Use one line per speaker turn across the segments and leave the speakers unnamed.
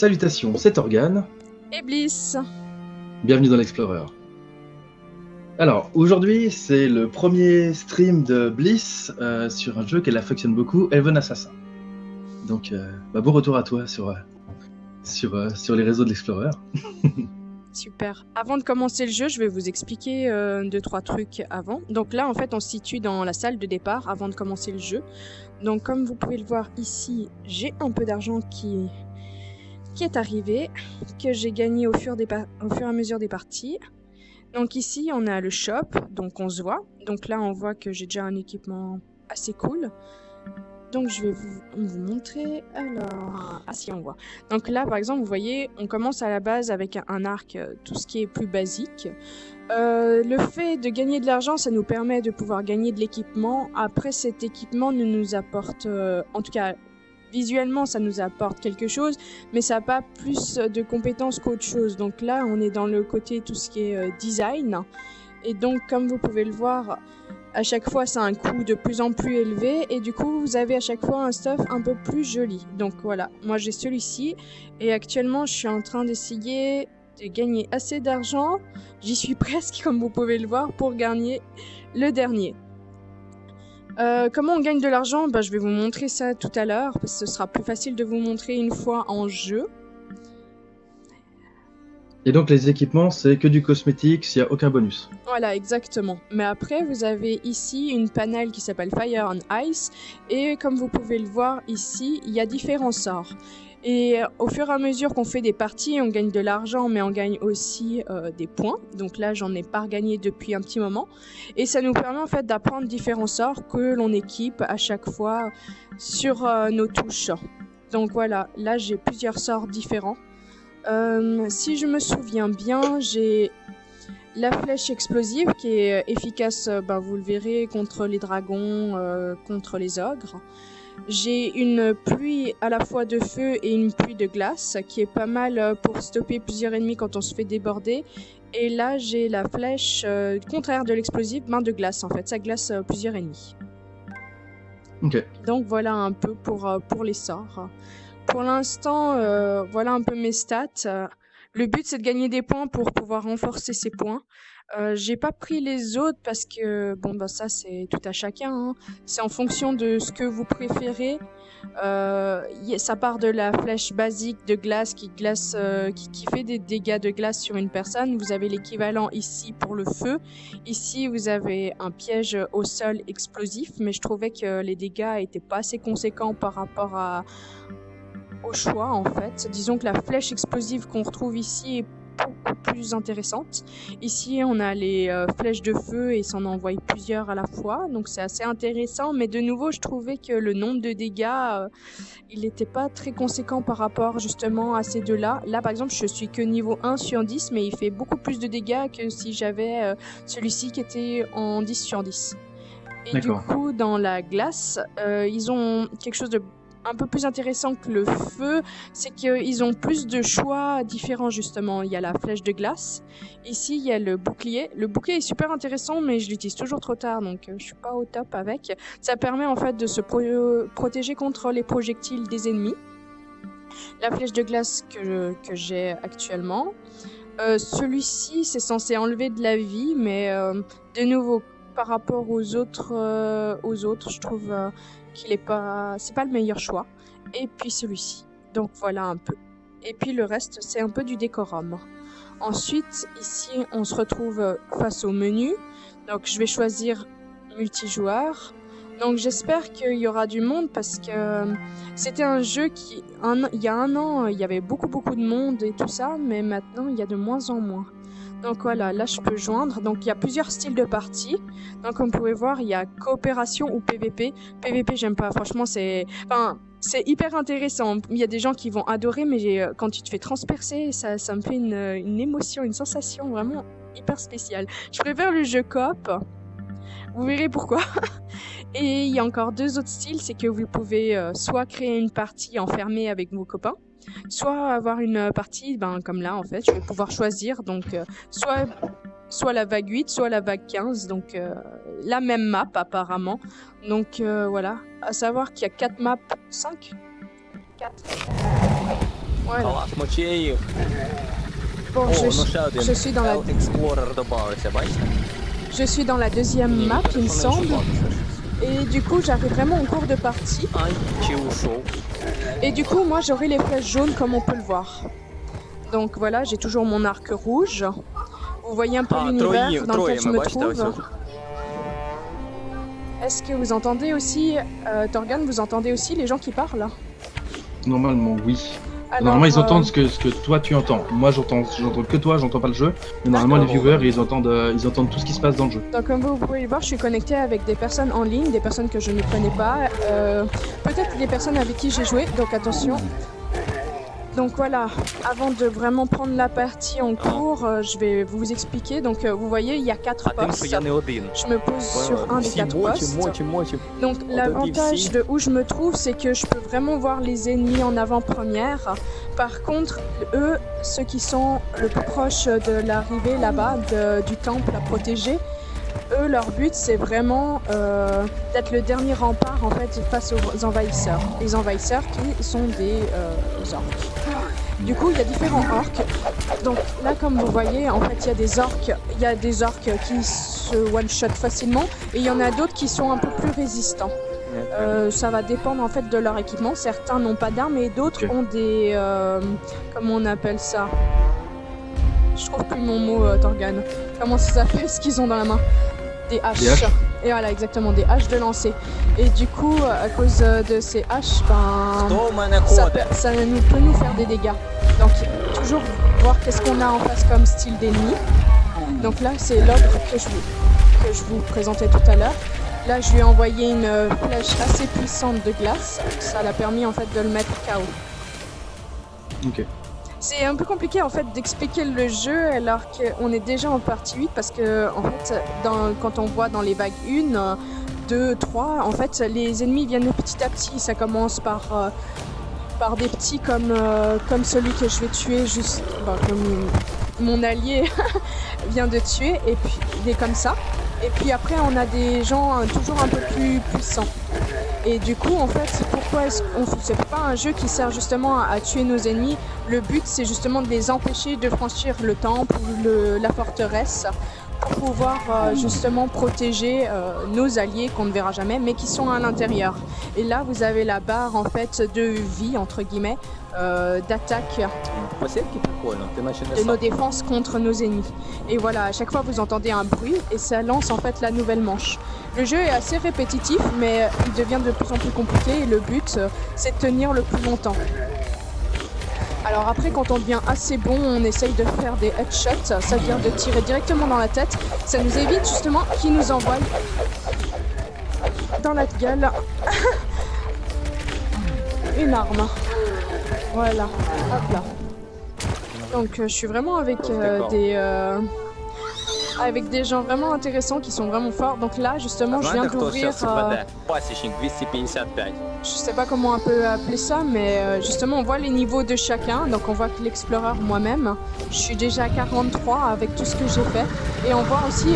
Salutations, c'est Organe.
Et Bliss.
Bienvenue dans l'Explorer. Alors, aujourd'hui, c'est le premier stream de Bliss sur un jeu qu'elle affectionne beaucoup, Elven Assassin. Donc, bon retour à toi sur les réseaux de l'Explorer.
Super. Avant de commencer le jeu, je vais vous expliquer 2-3 trucs avant. Donc là, en fait, on se situe dans la salle de départ avant de commencer le jeu. Donc, comme vous pouvez le voir ici, j'ai un peu d'argent qui est arrivé, que j'ai gagné au fur et à mesure des parties. Donc ici, on a le shop, donc on se voit. Donc là, on voit que j'ai déjà un équipement assez cool. Donc je vais vous montrer. Alors, si on voit. Donc là, par exemple, vous voyez, on commence à la base avec un arc, tout ce qui est plus basique. Le fait de gagner de l'argent, ça nous permet de pouvoir gagner de l'équipement. Après, cet équipement ne nous apporte, en tout cas, visuellement, ça nous apporte quelque chose, mais ça n'a pas plus de compétences qu'autre chose. Donc là, on est dans le côté tout ce qui est design. Et donc, comme vous pouvez le voir, à chaque fois, ça a un coût de plus en plus élevé. Et du coup, vous avez à chaque fois un stuff un peu plus joli. Donc voilà, moi j'ai celui-ci. Et actuellement, je suis en train d'essayer de gagner assez d'argent. J'y suis presque, comme vous pouvez le voir, pour gagner le dernier. Comment on gagne de l'argent ? Je vais vous montrer ça tout à l'heure, parce que ce sera plus facile de vous montrer une fois en jeu.
Et donc, les équipements, c'est que du cosmétique, il n'y a aucun bonus.
Voilà, exactement. Mais après, vous avez ici une panel qui s'appelle Fire and Ice, et comme vous pouvez le voir ici, il y a différents sorts. Et au fur et à mesure qu'on fait des parties, on gagne de l'argent, mais on gagne aussi des points. Donc là, j'en ai pas regagné depuis un petit moment. Et ça nous permet en fait d'apprendre différents sorts que l'on équipe à chaque fois sur nos touches. Donc voilà, là j'ai plusieurs sorts différents. Si je me souviens bien, j'ai la flèche explosive qui est efficace, vous le verrez, contre les dragons, contre les ogres. J'ai une pluie à la fois de feu et une pluie de glace qui est pas mal pour stopper plusieurs ennemis quand on se fait déborder. Et là, j'ai la flèche contraire de l'explosive, main de glace en fait, ça glace plusieurs ennemis.
Ok.
Donc voilà un peu pour les sorts. Pour l'instant, voilà un peu mes stats. Le but, c'est de gagner des points pour pouvoir renforcer ses points. J'ai pas pris les autres parce que, ça, c'est tout à chacun. Hein. C'est en fonction de ce que vous préférez. Ça part de la flèche basique de glace qui fait des dégâts de glace sur une personne. Vous avez l'équivalent ici pour le feu. Ici, vous avez un piège au sol explosif, mais je trouvais que les dégâts étaient pas assez conséquents par rapport au choix en fait. Disons que la flèche explosive qu'on retrouve ici est beaucoup plus intéressante. Ici on a les flèches de feu et ça en envoie plusieurs à la fois, donc c'est assez intéressant, mais de nouveau je trouvais que le nombre de dégâts il n'était pas très conséquent par rapport justement à ces deux-là. Là par exemple je suis que niveau 1 sur 10, mais il fait beaucoup plus de dégâts que si j'avais celui-ci qui était en 10 sur 10. Et
D'accord.
du coup dans la glace, ils ont quelque chose de un peu plus intéressant que le feu, c'est qu'ils ont plus de choix différents justement. Il y a la flèche de glace, ici il y a le bouclier. Le bouclier est super intéressant, mais je l'utilise toujours trop tard, donc je suis pas au top avec. Ça permet en fait de se protéger contre les projectiles des ennemis. La flèche de glace que j'ai actuellement. Celui-ci, c'est censé enlever de la vie, mais de nouveau, par rapport aux autres, je trouve c'est pas le meilleur choix. Et puis celui-ci. Donc voilà un peu. Et puis le reste, c'est un peu du décorum. Ensuite, ici, on se retrouve face au menu. Donc je vais choisir multijoueur. Donc j'espère qu'il y aura du monde parce que c'était un jeu il y a un an, il y avait beaucoup de monde et tout ça, mais maintenant il y a de moins en moins. Donc voilà, là je peux joindre. Donc il y a plusieurs styles de parties. Donc comme vous pouvez voir, il y a coopération ou PVP. PVP j'aime pas, franchement c'est hyper intéressant. Il y a des gens qui vont adorer, mais quand tu te fais transpercer, ça me fait une émotion, une sensation vraiment hyper spéciale. Je préfère le jeu coop. Vous verrez pourquoi. Et il y a encore deux autres styles, c'est que vous pouvez soit créer une partie enfermée avec vos copains, soit avoir une partie, comme là en fait, je vais pouvoir choisir, donc soit la vague 8, soit la vague 15, donc la même map apparemment. Donc voilà, à savoir qu'il y a 4 maps, 5 4. Voilà.
Мочеїв.
Bon,
О, ну ще один.
je suis dans la,
Health Explorer додався, бачите?
je suis dans la deuxième map, il me semble. Et du coup, j'arrive vraiment en cours de partie.
Ай, чи ушов?
Et du coup, moi, j'aurai les flèches jaunes comme on peut le voir. Donc voilà, j'ai toujours mon arc rouge. Vous voyez un peu l'univers dans lequel je me trouve. Est-ce que vous entendez aussi, Torgan, vous entendez aussi les gens qui parlent?
Normalement, oui.
Alors,
Normalement, ils entendent ce que toi tu entends. Moi, j'entends que toi, j'entends pas le jeu. Mais normalement, les viewers, ils entendent tout ce qui se passe dans le jeu.
Donc, comme vous pouvez le voir, je suis connectée avec des personnes en ligne, des personnes que je ne connais pas, peut-être des personnes avec qui j'ai joué, donc attention. Donc voilà, avant de vraiment prendre la partie en cours, je vais vous expliquer. Donc vous voyez, il y a 4 postes. Je me pose sur un des 4 postes. Donc l'avantage de où je me trouve, c'est que je peux vraiment voir les ennemis en avant-première. Par contre, eux, ceux qui sont le plus proches de l'arrivée là-bas, du temple à protéger, eux, leur but, c'est vraiment d'être le dernier rempart en fait face aux envahisseurs. Les envahisseurs qui sont des orques. Du coup, il y a différents orques. Donc là, comme vous voyez, en fait, il y a des orques qui se one-shot facilement et il y en a d'autres qui sont un peu plus résistants. Ça va dépendre en fait de leur équipement. Certains n'ont pas d'armes et d'autres ont des... comment on appelle ça? Je trouve plus mon mot, Torgan. Comment ça s'appelle ce qu'ils ont dans la main? Des haches.
Des haches.
Et voilà, exactement, des haches de lancer. Et du coup, à cause de ces haches, ça peut nous faire des dégâts. Donc, toujours voir qu'est-ce qu'on a en face comme style d'ennemi. Donc là, c'est l'ogre que je vous présentais tout à l'heure. Là, je lui ai envoyé une flèche assez puissante de glace. Ça l'a permis en fait de le mettre KO.
Ok.
C'est un peu compliqué en fait d'expliquer le jeu alors qu'on est déjà en partie 8 parce que en fait quand on voit dans les vagues 1, 2, 3, en fait les ennemis viennent petit à petit. Ça commence par des petits comme celui que je vais tuer juste comme mon allié vient de tuer et puis il est comme ça. Et puis après on a des gens toujours un peu plus puissants. Et du coup, en fait, c'est pas un jeu qui sert justement à tuer nos ennemis. Le but, c'est justement de les empêcher de franchir le temple ou la forteresse pour pouvoir justement protéger nos alliés qu'on ne verra jamais, mais qui sont à l'intérieur. Et là, vous avez la barre en fait de vie entre guillemets d'attaque de nos défenses contre nos ennemis. Et voilà, à chaque fois, vous entendez un bruit et ça lance en fait la nouvelle manche. Le jeu est assez répétitif, mais il devient de plus en plus compliqué et le but, c'est de tenir le plus longtemps. Alors après, quand on devient assez bon, on essaye de faire des headshots, ça veut dire de tirer directement dans la tête. Ça nous évite justement qu'ils nous envoient dans la gueule une arme. Voilà, hop là. Donc je suis vraiment avec des gens vraiment intéressants qui sont vraiment forts. Donc là, justement, je viens d'ouvrir... je sais pas comment on peut appeler ça, mais justement, on voit les niveaux de chacun. Donc on voit que l'explorer moi-même, je suis déjà à 43 avec tout ce que j'ai fait. Et on voit aussi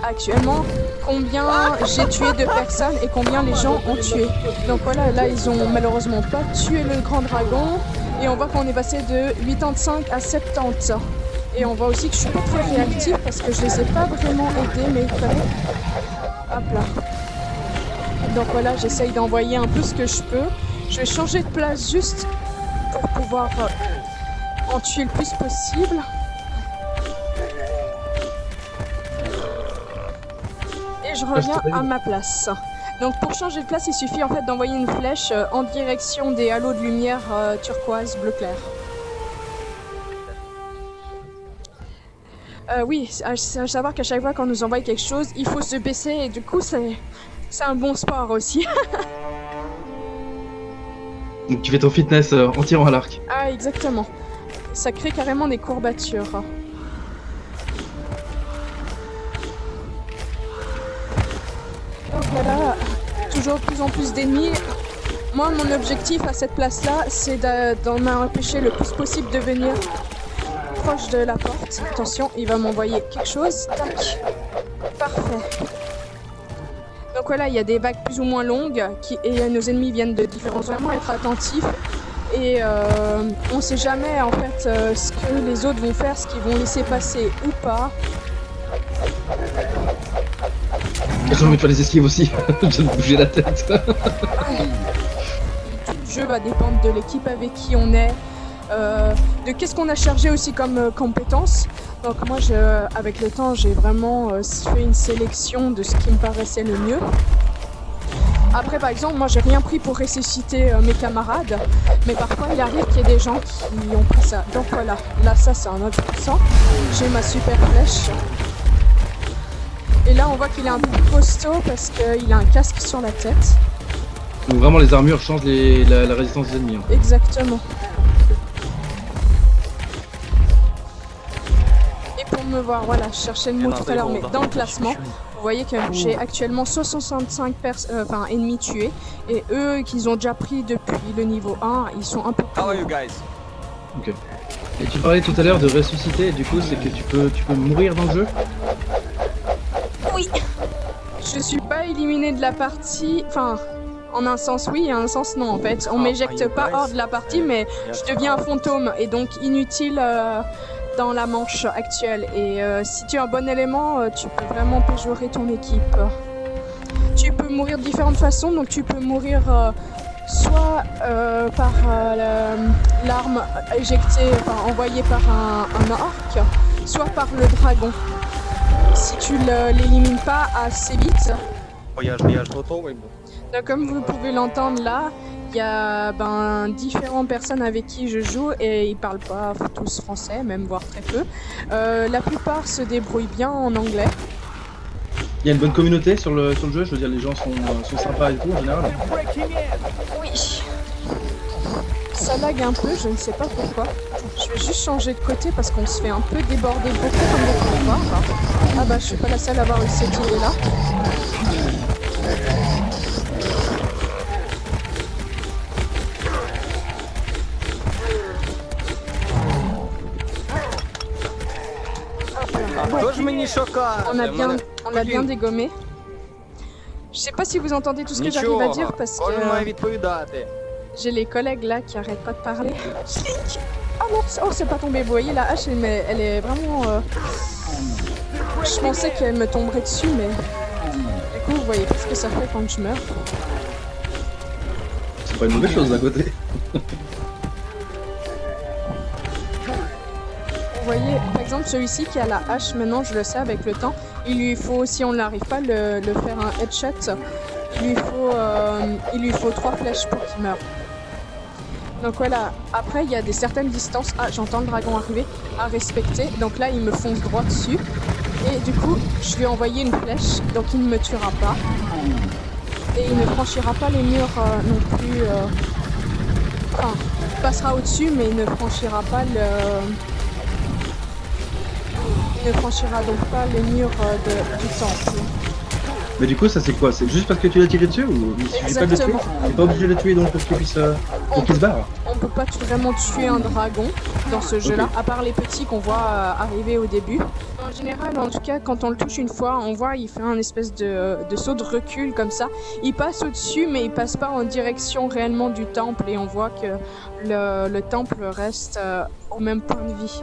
actuellement combien j'ai tué de personnes et combien les gens ont tué. Donc voilà, là, ils ont malheureusement pas tué le grand dragon. Et on voit qu'on est passé de 85 à 70. Et on voit aussi que je suis pas très réactif parce que je les ai pas vraiment aidés, mais il fallait... Hop là. Donc voilà, j'essaye d'envoyer un peu ce que je peux. Je vais changer de place juste pour pouvoir en tuer le plus possible. Et je reviens à ma place. Donc pour changer de place, il suffit en fait d'envoyer une flèche en direction des halos de lumière turquoise bleu clair. Oui, à savoir qu'à chaque fois qu'on nous envoie quelque chose, il faut se baisser et du coup c'est un bon sport aussi.
Donc tu fais ton fitness en tirant à l'arc.
Ah exactement. Ça crée carrément des courbatures. Donc voilà, toujours de plus en plus d'ennemis. Moi mon objectif à cette place là, c'est d'en empêcher le plus possible de venir proche de la porte. Attention, il va m'envoyer quelque chose. Tac. Parfait. Donc voilà, il y a des vagues plus ou moins longues et nos ennemis viennent de différents endroits. Vraiment être attentifs Et on sait jamais en fait ce que les autres vont faire, ce qu'ils vont laisser passer ou pas.
J'ai envie de faire les esquives aussi, je viens de bouger la tête.
Tout le jeu va dépendre de l'équipe avec qui on est, de qu'est-ce qu'on a chargé aussi comme compétences. Donc moi, avec le temps, j'ai vraiment fait une sélection de ce qui me paraissait le mieux. Après, par exemple, moi, j'ai rien pris pour ressusciter mes camarades, mais parfois, il arrive qu'il y ait des gens qui ont pris ça. Donc voilà, là, ça, c'est un autre %. J'ai ma super flèche. Et là, on voit qu'il est un peu costaud parce qu'il a un casque sur la tête.
Donc vraiment, les armures changent la résistance des ennemis.
Exactement. Et pour me voir, voilà, je cherchais le mot tout à l'heure, mais dans le classement, vous voyez que j'ai actuellement 65 ennemis tués. Et eux, qu'ils ont déjà pris depuis le niveau 1, ils sont un peu plus
How are you guys?
Ok. Et tu parlais tout à l'heure de ressusciter, et du coup, c'est que tu peux mourir dans le jeu?
Oui. Je suis pas éliminée de la partie, enfin, en un sens oui et en un sens non en fait. On m'éjecte pas hors de la partie, mais je deviens un fantôme et donc inutile dans la manche actuelle. Et si tu es un bon élément, tu peux vraiment péjorer ton équipe. Tu peux mourir de différentes façons, donc tu peux mourir soit par l'arme éjectée, enfin envoyée par un orc, soit par le dragon. Si tu l'élimines pas assez vite.
Я ж готовий був.
Donc, comme vous pouvez l'entendre là, il y a différentes personnes avec qui je joue et ils parlent pas tous français, même voire très peu. La plupart se débrouillent bien en anglais.
Il y a une bonne communauté sur le jeu, je veux dire, les gens sont sympas et tout en général.
Oui. Ça lag un peu, je ne sais pas pourquoi. Je vais juste changer de côté parce qu'on se fait un peu déborder beaucoup comme vous pouvez voir. Ah bah je suis pas la seule à avoir eu cette idée là.
Хто ж мені що каже?
On l'a bien dégommé. Je sais pas si vous entendez tout ce que j'arrive à dire parce
Кожен має
que
відповідати.
j'ai les collègues là qui arrêtent pas de parler. Oh non, oh c'est pas tombé, vous voyez la hache elle est vraiment... Je pensais qu'elle me tomberait dessus mais... Du coup vous voyez pas ce que ça fait quand je meurs.
C'est pas une mauvaise chose d'un côté.
Vous voyez, par exemple, celui-ci qui a la hache, maintenant je le sais avec le temps, il lui faut, si on n'arrive pas à le faire un headshot, il lui faut 3 flèches pour qu'il meure. Donc voilà, après il y a certaines distances, ah j'entends le dragon arriver, à respecter, donc là il me fonce droit dessus, et du coup je lui ai envoyé une flèche, donc il ne me tuera pas, et il ne franchira pas les murs non plus, enfin, il passera au-dessus mais il ne franchira pas Il ne franchira donc pas les murs du temple.
Mais du coup, ça c'est quoi? C'est juste parce que tu l'as tiré dessus ou il suffit pas de le tuer? On est pas obligé de le tuer donc pour qu'il puisse pour qu'il se barre?
On peut pas vraiment tuer un dragon dans ce jeu-là, à part les petits qu'on voit arriver au début. En général, en tout cas, quand on le touche une fois, on voit il fait un espèce de saut de recul comme ça. Il passe au-dessus, mais il passe pas en direction réellement du temple et on voit que le temple reste au même point de vie.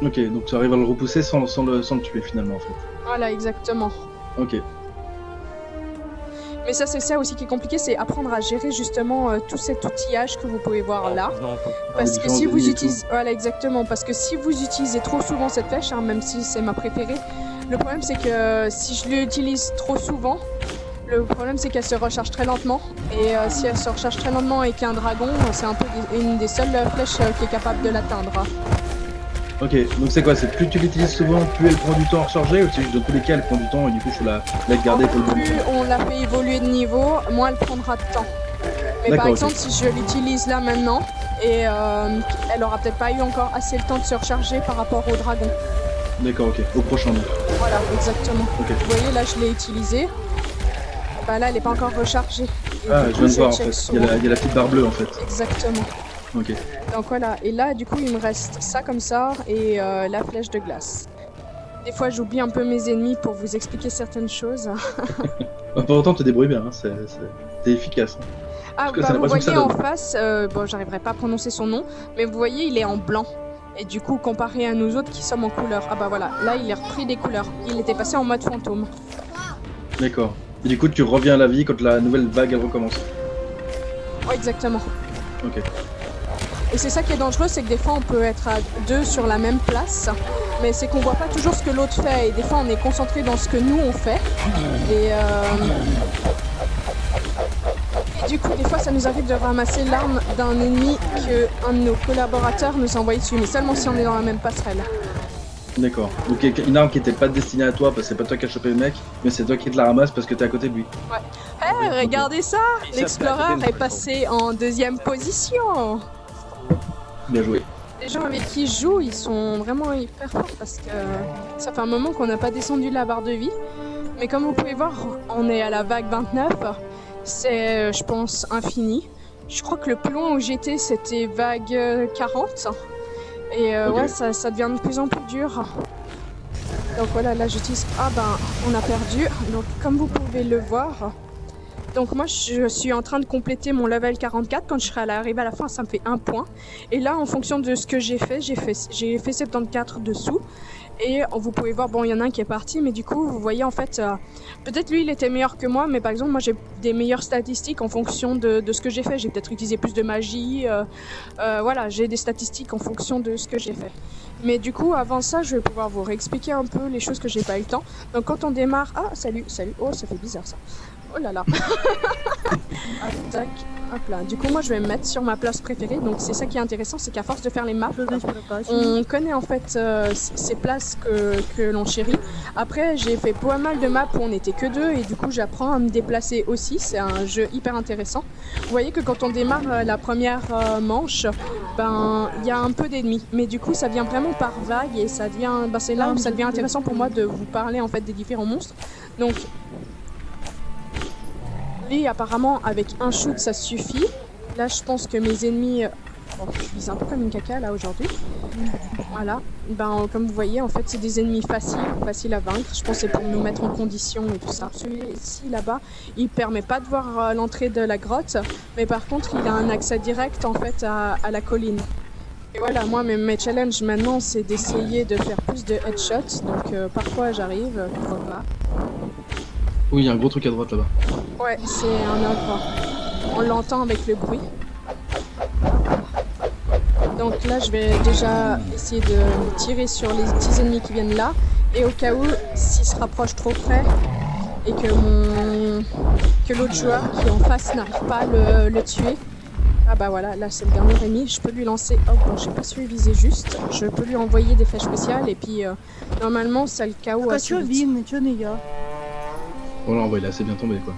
Ok, donc tu arrives à le repousser sans le tuer finalement en fait.
Voilà, exactement.
Ok.
Mais ça, c'est ça aussi qui est compliqué, c'est apprendre à gérer justement tout cet outillage que vous pouvez voir là. Parce que si vous utilisez, voilà exactement, parce que si vous utilisez trop souvent cette flèche, hein, même si c'est ma préférée, le problème c'est que si je l'utilise trop souvent, le problème c'est qu'elle se recharge très lentement. Et si elle se recharge très lentement et qu'il y a un dragon, c'est un peu une des seules flèches qui est capable de l'atteindre.
Ok, donc c'est quoi? C'est plus tu l'utilises souvent, plus elle prend du temps à recharger, ou c'est juste dans tous les cas elle prend du temps et du coup faut la garder pour le bon
Plus on la fait évoluer de niveau, moins elle prendra de temps. Mais par exemple, si je l'utilise là maintenant, et elle aura peut-être pas eu encore assez le temps de se recharger par rapport au dragon.
D'accord, ok, au prochain donc.
Voilà, exactement.
Okay.
Vous voyez, là je l'ai utilisé. Bah là, elle n'est pas encore rechargée. Et
ah,
du
je
coup,
viens de voir en fait. Il y a la petite barre bleue en fait.
Exactement.
Ok.
Donc voilà, et là du coup il me reste ça comme ça et la flèche de glace. Des fois j'oublie un peu mes ennemis pour vous expliquer certaines choses.
Pour autant tu te débrouilles bien, hein. T'es efficace. Hein.
Ah,
Parce que
bah
c'est
vous
l'impression que
voyez
ça
en
donne.
face, bon, j'arriverai pas à prononcer son nom, mais vous voyez, il est en blanc. Et du coup, comparé à nous autres qui sommes en couleur. Ah bah voilà, là, il est repris des couleurs. Il était passé en mode fantôme.
D'accord. Et du coup, tu reviens à la vie quand la nouvelle vague elle recommence.
Ouais, exactement.
Ok.
Et c'est ça qui est dangereux, c'est que des fois, on peut être à deux sur la même place, mais c'est qu'on voit pas toujours ce que l'autre fait. Et des fois, on est concentré dans ce que nous, on fait. Et du coup, des fois, ça nous arrive de ramasser l'arme d'un ennemi qu'un de nos collaborateurs nous a envoyé dessus, mais seulement si on est dans la même passerelle.
D'accord. Donc une arme qui était pas destinée à toi parce que c'est pas toi qui as chopé le mec, mais c'est toi qui te la ramasse parce que t'es à côté de lui.
Hé, regardez ça!
Il s'appelle
L'explorer
Aiden,
est passé en deuxième position!
Bien joué.
Les gens avec qui je joue, ils sont vraiment hyper forts parce que ça fait un moment qu'on n'a pas descendu la barre de vie. Mais comme vous pouvez voir, on est à la vague 29. C'est, je pense, infini. Je crois que le plus loin où j'étais, c'était vague 40. Et
Ok.
ouais, ça devient de plus en plus dur. Donc voilà, là j'utilise... Ah ben, on a perdu. Donc comme vous pouvez le voir... Donc moi je suis en train de compléter mon level 44. Quand je serai arrivé à la fin, ça me fait 1 point. Et là, en fonction de ce que j'ai fait 74 dessous. Et vous pouvez voir, bon, il y en a un qui est parti, mais du coup, vous voyez, en fait, peut-être lui, il était meilleur que moi, mais par exemple, moi, j'ai des meilleures statistiques en fonction de ce que j'ai fait. J'ai peut-être utilisé plus de magie, voilà, j'ai des statistiques en fonction de ce que j'ai fait. Mais du coup, avant ça, je vais pouvoir vous réexpliquer un peu les choses que j'ai pas eu le temps. Donc, quand on démarre... Ah, salut, oh, ça fait bizarre, ça. Oh là là. Tac. Hop là. Du coup, moi, je vais me mettre sur ma place préférée. Donc, c'est ça qui est intéressant, c'est qu'à force de faire les maps, on connaît en fait ces places que l'on chérit. Après, j'ai fait pas mal de maps où on n'était que deux et du coup, j'apprends à me déplacer aussi. C'est un jeu hyper intéressant. Vous voyez que quand on démarre la première manche, ben, il y a un peu d'ennemis. Mais du coup, ça vient vraiment par vague et ça devient, ben, c'est là où ça devient intéressant pour moi de vous parler en fait des différents monstres. Donc, lui, apparemment, avec un shoot, ça suffit. Là, je pense que mes ennemis... Bon, je vise un peu comme une caca, là, aujourd'hui. Voilà. Ben, comme vous voyez, en fait, c'est des ennemis faciles à vaincre. Je pense que c'est pour nous mettre en condition et tout ça. Celui-ci, là-bas, il permet pas de voir l'entrée de la grotte. Mais par contre, il a un accès direct, en fait, à la colline. Et voilà, moi, mes challenges, maintenant, c'est d'essayer de faire plus de headshots. Donc, parfois, j'arrive, parfois pas.
Oui, il y a un gros truc à droite là-bas.
Ouais, c'est un ogre. On l'entend avec le bruit. Donc là, je vais déjà essayer de tirer sur les petits ennemis qui viennent là. Et au cas où, s'ils se rapprochent trop près et que l'autre joueur qui est en face n'arrive pas à le tuer. Ah bah voilà, là c'est le dernier ennemi. Je peux lui lancer... Oh bon, j'ai pas su viser juste. Je peux lui envoyer des flèches spéciales et puis normalement, ça le KO assez vite.
Bon là, il est assez bien tombé quoi.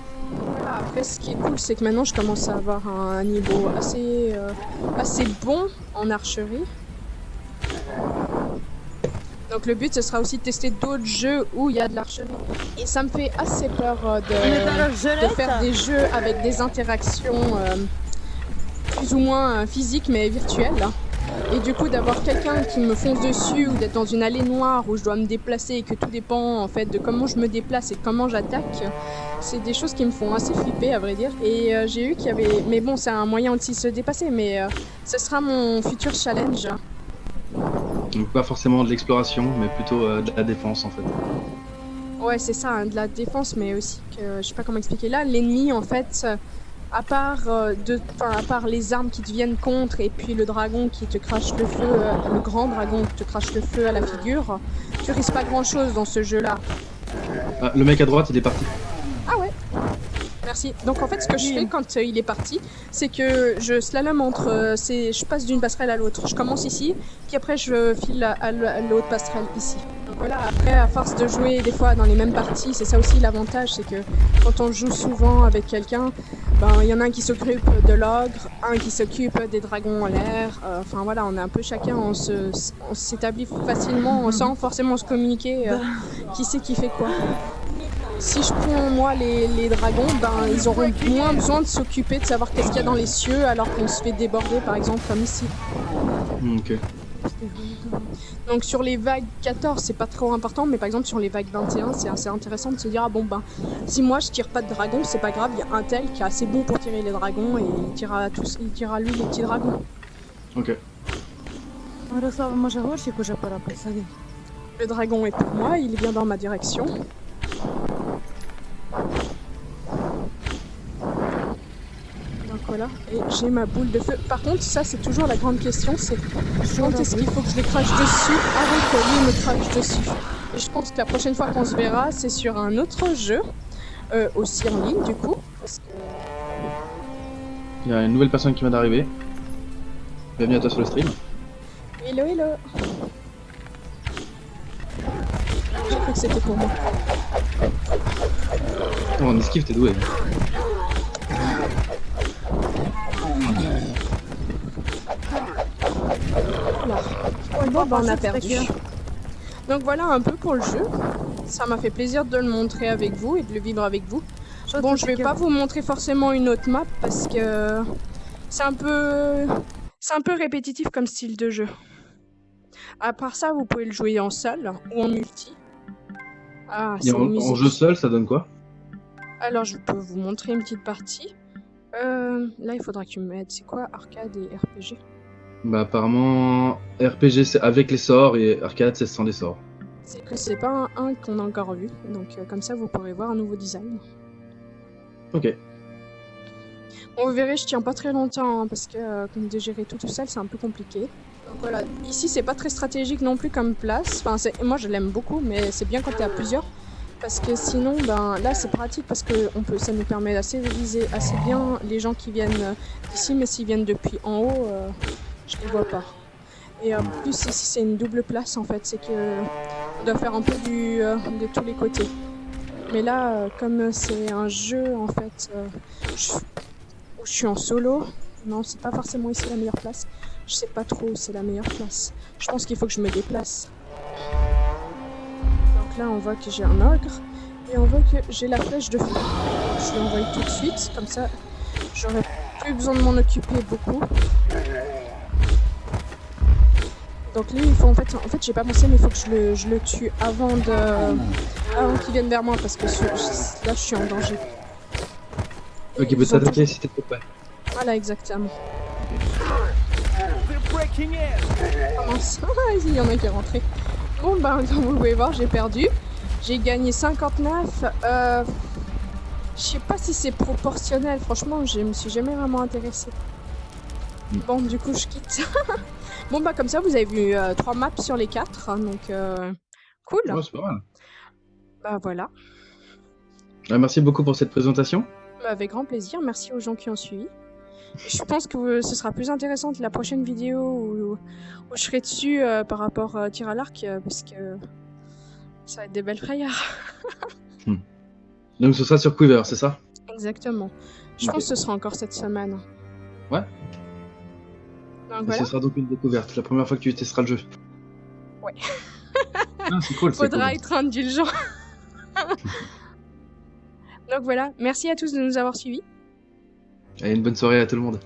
Après, ce qui est cool, c'est que maintenant je commence à avoir un niveau assez bon en archerie. Donc le but, ce sera aussi de tester d'autres jeux où il y a de l'archerie. Et ça me fait assez peur de faire des jeux avec des interactions plus ou moins physiques mais virtuelles. Et du coup, d'avoir quelqu'un qui me fonce dessus ou d'être dans une allée noire où je dois me déplacer et que tout dépend en fait de comment je me déplace et de comment j'attaque, c'est des choses qui me font assez flipper à vrai dire. Et j'ai eu qu'il y avait... Mais bon, c'est un moyen aussi de se dépasser, mais ce sera mon futur challenge.
Donc pas forcément de l'exploration, mais plutôt de la défense en fait.
Ouais, c'est ça, hein, de la défense, mais aussi que... Je sais pas comment expliquer. Là, l'ennemi, en fait... À part les armes qui te viennent contre et puis le dragon qui te crache le feu, le grand dragon qui te crache le feu à la figure, tu risques pas grand chose dans ce jeu-là.
Ah, le mec à droite, il est parti.
Ah ouais. Merci. Donc en fait, ce que je fais quand il est parti, c'est que je slalom entre... je passe d'une passerelle à l'autre. Je commence ici, puis après je file à l'autre passerelle ici. Donc voilà, après, à force de jouer des fois dans les mêmes parties, c'est ça aussi l'avantage, c'est que quand on joue souvent avec quelqu'un, ben, il y en a un qui s'occupe de l'ogre, un qui s'occupe des dragons en l'air. Enfin voilà, on est un peu chacun, on s'établit facilement sans forcément se communiquer qui c'est qui fait quoi. Si je prends moi les dragons, ben ils auront moins besoin de s'occuper de savoir qu'est-ce qu'il y a dans les cieux alors qu'on se fait déborder par exemple comme ici.
Ok.
Donc sur les vagues 14, c'est pas trop important, mais par exemple sur les vagues 21, c'est assez intéressant de se dire, ah bon ben, si moi je tire pas de dragon, c'est pas grave, il y a un tel qui est assez bon pour tirer les dragons et il tirera lui les petits dragons.
Ok.
Мирослава, може горщик уже пора посадити?
Le dragon est pour moi, il vient dans ma direction. Donc voilà, et j'ai ma boule de feu. Par contre, ça c'est toujours la grande question, c'est quand est-ce qu'il faut que je les crache dessus avant que lui me crache dessus. Et je pense que la prochaine fois qu'on se verra, c'est sur un autre jeu, aussi en ligne du coup. Parce que...
Il y a une nouvelle personne qui vient d'arriver. Bienvenue à toi sur le stream.
Hello, hello. J'ai cru que c'était pour moi.
Oh, en esquive, t'es doué.
Bon, bah, on a perdu. Donc voilà un peu pour le jeu. Ça m'a fait plaisir de le montrer avec vous et de le vivre avec vous. Bon, je vais pas vous montrer forcément une autre map parce que c'est un peu répétitif comme style de jeu. À part ça, vous pouvez le jouer en seul ou en multi. Ah,
Et
c'est
en jeu seul, ça donne quoi?
Alors, je peux vous montrer une petite partie. Là, il faudra que tu m'aides. C'est quoi arcade et RPG?
Bah apparemment, RPG c'est avec les sorts et arcade c'est sans les sorts.
C'est que c'est pas un qu'on a encore vu. Donc, comme ça, vous pourrez voir un nouveau design.
Ok.
Bon, vous verrez, je tiens pas très longtemps hein, parce que comme de gérer tout seul, c'est un peu compliqué. Donc voilà, ici c'est pas très stratégique non plus comme place. Enfin, moi je l'aime beaucoup, mais c'est bien quand t'es à plusieurs. Parce que sinon, ben là c'est pratique parce que ça nous permet d'assez viser assez bien les gens qui viennent d'ici, mais s'ils viennent depuis en haut, je les vois pas. Et en plus ici c'est une double place en fait, c'est que on doit faire un peu de tous les côtés. Mais là, comme c'est un jeu en fait, où je suis en solo, non c'est pas forcément ici la meilleure place. Je sais pas trop où c'est la meilleure place. Je pense qu'il faut que je me déplace. Donc là, on voit que j'ai un ogre. Et on voit que j'ai la flèche de feu. Je vais l'envoyer tout de suite. Comme ça, j'aurai plus besoin de m'en occuper beaucoup. Donc lui, il faut en fait j'ai pas pensé, mais il faut que je le tue avant qu'il vienne vers moi. Parce que là, je suis en danger.
Ok, peut t'attaquer si t'es prêt.
Voilà, exactement. Comment ça? Il y en a qui est rentré. Bon, bah, comme vous pouvez voir, j'ai perdu. J'ai gagné 59. Je sais pas si c'est proportionnel. Franchement, je me suis jamais vraiment intéressée. Bon, du coup, je quitte. Bon, bah, comme ça, vous avez vu 3 maps sur les 4. Hein, donc, cool.
Ouais, c'est pas mal.
Bah, voilà.
Merci beaucoup pour cette présentation.
Bah, avec grand plaisir. Merci aux gens qui ont suivi. Je pense que ce sera plus intéressant que la prochaine vidéo où je serai dessus par rapport à tir à l'arc parce que ça va être des belles frayeurs.
Donc ce sera sur Quiver, c'est ça?
Exactement. Je pense que ce sera encore cette semaine.
Ouais.
Donc voilà.
Ce sera donc une découverte, la première fois que tu testeras le jeu.
Ouais.
Ah, c'est cool, c'est
Faudra
cool.
être indulgent. Donc voilà. Merci à tous de nous avoir suivis.
Allez, une bonne soirée à tout le monde.